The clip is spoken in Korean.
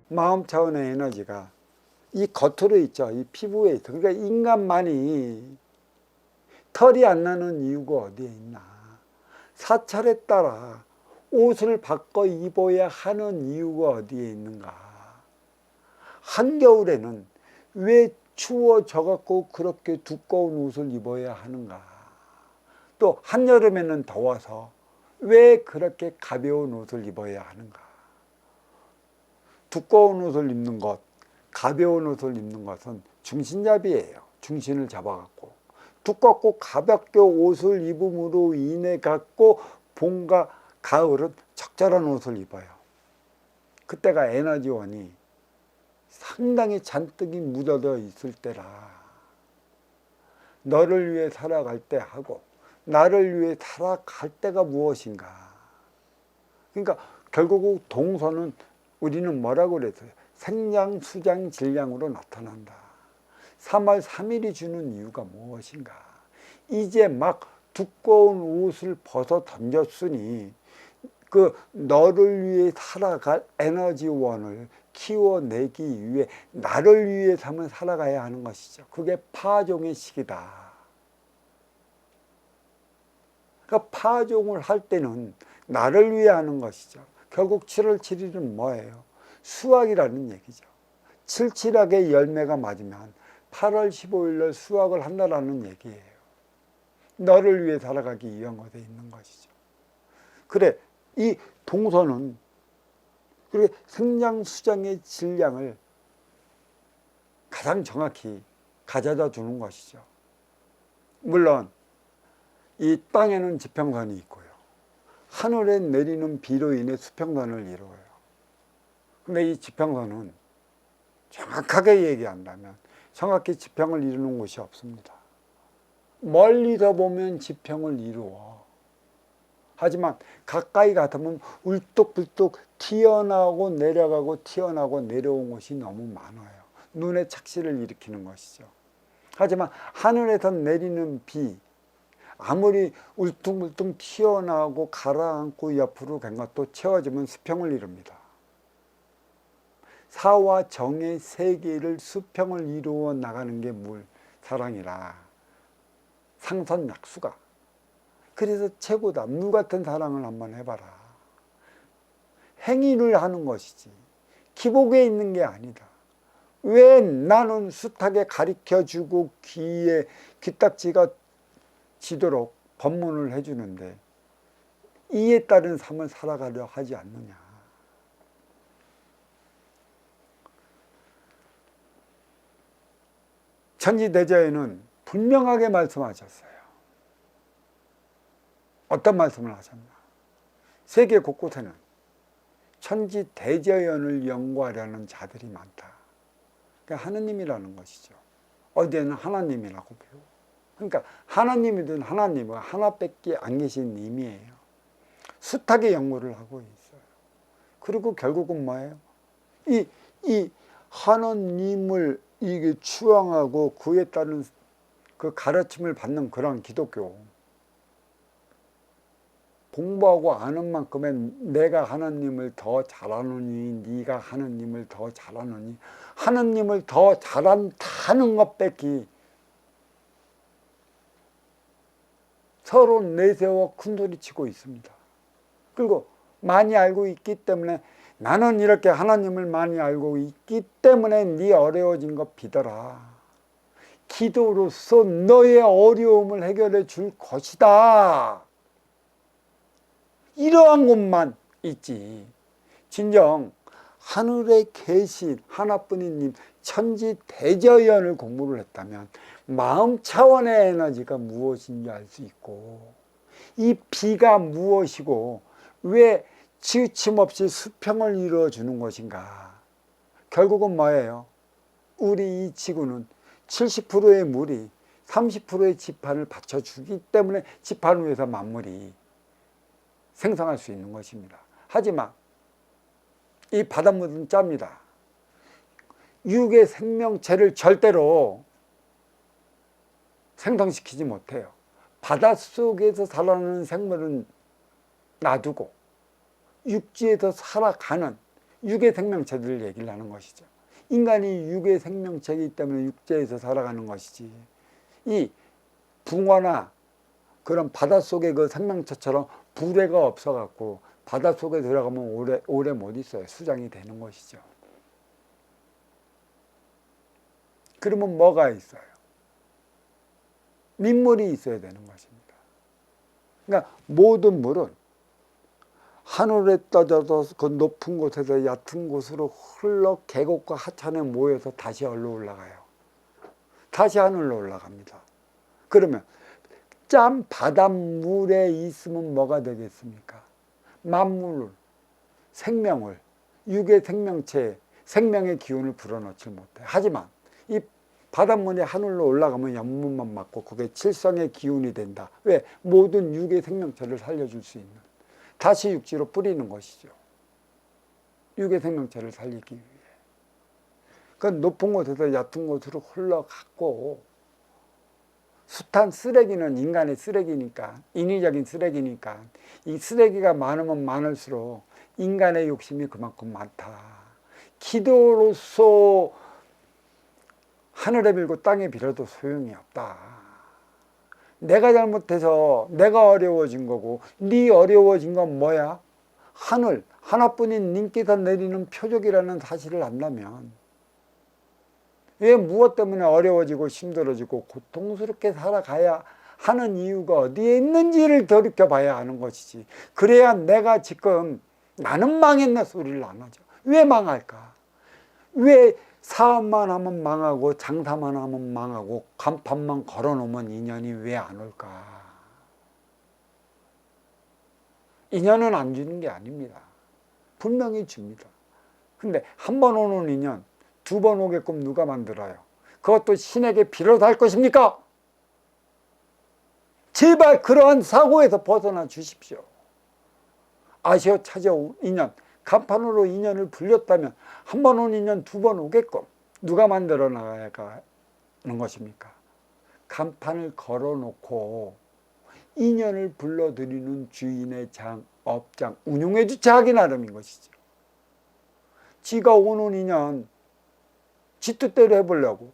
마음 차원의 에너지가 이 겉으로 있죠. 이 피부에 있어. 그러니까 인간만이 털이 안 나는 이유가 어디에 있나. 사찰에 따라 옷을 바꿔 입어야 하는 이유가 어디에 있는가. 한겨울에는 왜 추워져 갖고 그렇게 두꺼운 옷을 입어야 하는가. 또 한여름에는 더워서 왜 그렇게 가벼운 옷을 입어야 하는가. 두꺼운 옷을 입는 것, 가벼운 옷을 입는 것은 중심잡이예요. 중심을 잡아갖고 두껍고 가볍게 옷을 입음으로 인해 갖고 봄과 가을은 적절한 옷을 입어요. 그때가 에너지원이 상당히 잔뜩이 묻어져 있을 때라. 너를 위해 살아갈 때 하고 나를 위해 살아갈 때가 무엇인가. 그러니까 결국 동서는 우리는 뭐라고 그랬어요? 생량, 수장, 질량으로 나타난다. 3월 3일이 주는 이유가 무엇인가. 이제 막 두꺼운 옷을 벗어 던졌으니 그 너를 위해 살아갈 에너지원을 키워내기 위해 나를 위해서만 살아가야 하는 것이죠. 그게 파종의 시기다. 그러니까 파종을 할 때는 나를 위해 하는 것이죠. 결국 7월 7일은 뭐예요? 수확이라는 얘기죠. 칠칠하게 열매가 맞으면 8월 15일날 수확을 한다라는 얘기예요. 너를 위해 살아가기 위한 것에 있는 것이죠. 그래, 이 동서는 그렇게 생장 수장의 질량을 가장 정확히 가져다 주는 것이죠. 물론 이 땅에는 지평선이 있고요. 하늘에 내리는 비로 인해 수평선을 이루어요. 근데 이 지평선은 정확하게 얘기한다면 정확히 지평을 이루는 곳이 없습니다. 멀리서 보면 지평을 이루어. 하지만 가까이 가면 울뚝불뚝 튀어나오고 내려가고 튀어나오고 내려온 곳이 너무 많아요. 눈에 착시를 일으키는 것이죠. 하지만 하늘에서 내리는 비, 아무리 울퉁불퉁 튀어나오고 가라앉고 옆으로 간 것도 채워지면 수평을 이룹니다. 사와 정의 세계를 수평을 이루어 나가는 게 물, 사랑이라. 상선약수가. 그래서 최고다. 물 같은 사랑을 한번 해봐라. 행위를 하는 것이지 기복에 있는 게 아니다. 왜 나는 숱하게 가르쳐주고 귀에 귀딱지가 지도록 법문을 해주는데 이에 따른 삶을 살아가려 하지 않느냐. 천지대자에는 분명하게 말씀하셨어요. 어떤 말씀을 하셨나. 세계 곳곳에는 천지대자연을 연구하려는 자들이 많다. 그러니까 하느님이라는 것이죠. 어디에는 하나님이라고 배우고. 그러니까 하나님이든 하나님은 하나밖에 안 계신 님이에요. 숱하게 연구를 하고 있어요. 그리고 결국은 뭐예요? 이 하나님을 이게 추앙하고 그에 따른 그 가르침을 받는 그런 기독교. 공부하고 아는 만큼에 내가 하나님을 더 잘하느니 네가 하나님을 더 잘하느니 하나님을 더 잘한다는 것밖에 서로 내세워 큰소리치고 있습니다. 그리고 많이 알고 있기 때문에 나는 이렇게 하나님을 많이 알고 있기 때문에 네 어려워진 것 비더라. 기도로서 너의 어려움을 해결해 줄 것이다. 이러한 것만 있지. 진정 하늘에 계신 하나뿐인 님 천지대자연을 공부를 했다면 마음 차원의 에너지가 무엇인지 알 수 있고 이 비가 무엇이고 왜 치우침 없이 수평을 이루어주는 것인가. 결국은 뭐예요? 우리 이 지구는 70%의 물이 30%의 지판을 받쳐주기 때문에 지판 위에서 만물이 생성할 수 있는 것입니다. 하지만 이 바닷물은 짭니다. 육의 생명체를 절대로 생성시키지 못해요. 바닷속에서 살아가는 생물은 놔두고 육지에서 살아가는 육의 생명체들을 얘기를 하는 것이죠. 인간이 육의 생명체이기 때문에 육지에서 살아가는 것이지, 이 붕어나 그런 바닷속의 그 생명체처럼 부래가 없어갖고 바닷속에 들어가면 오래 못 있어요. 수장이 되는 것이죠. 그러면 뭐가 있어요? 민물이 있어야 되는 것입니다. 그러니까 모든 물은 하늘에 떠져서 그 높은 곳에서 얕은 곳으로 흘러 계곡과 하천에 모여서 다시 얼로 올라가요. 다시 하늘로 올라갑니다. 그러면 짠 바닷물에 있으면 뭐가 되겠습니까? 만물, 생명을, 육의 생명체, 생명의 기운을 불어넣지 못해. 하지만 이 바닷물이 하늘로 올라가면 연못만 맞고 그게 칠성의 기운이 된다. 왜? 모든 육의 생명체를 살려줄 수 있는. 다시 육지로 뿌리는 것이죠. 육의 생명체를 살리기 위해. 그 높은 곳에서 얕은 곳으로 흘러갔고, 숱한 쓰레기는 인간의 쓰레기니까, 인위적인 쓰레기니까, 이 쓰레기가 많으면 많을수록 인간의 욕심이 그만큼 많다. 기도로서 하늘에 빌고 땅에 빌어도 소용이 없다. 내가 잘못해서 내가 어려워진 거고, 네 어려워진 건 뭐야? 하늘, 하나뿐인 님께서 내리는 표적이라는 사실을 안다면 왜 무엇 때문에 어려워지고 힘들어지고 고통스럽게 살아가야 하는 이유가 어디에 있는지를 돌이켜봐야 하는 것이지. 그래야 내가 지금 나는 망했네 소리를 안 하죠. 왜 망할까? 왜 사업만 하면 망하고 장사만 하면 망하고 간판만 걸어놓으면 인연이 왜 안 올까? 인연은 안 주는 게 아닙니다. 분명히 줍니다. 근데 한 번 오는 인연, 두 번 오게끔 누가 만들어요? 그것도 신에게 빌어서 할 것입니까? 제발 그러한 사고에서 벗어나 주십시오. 아시오 찾아온 인연, 간판으로 인연을 불렸다면 한 번 온 인연 두 번 오게끔 누가 만들어 나가야 하는 것입니까? 간판을 걸어놓고 인연을 불러들이는 주인의 장, 업장, 운용해 주차 하기 나름인 것이죠. 지가 오는 인연 지 뜻대로 해보려고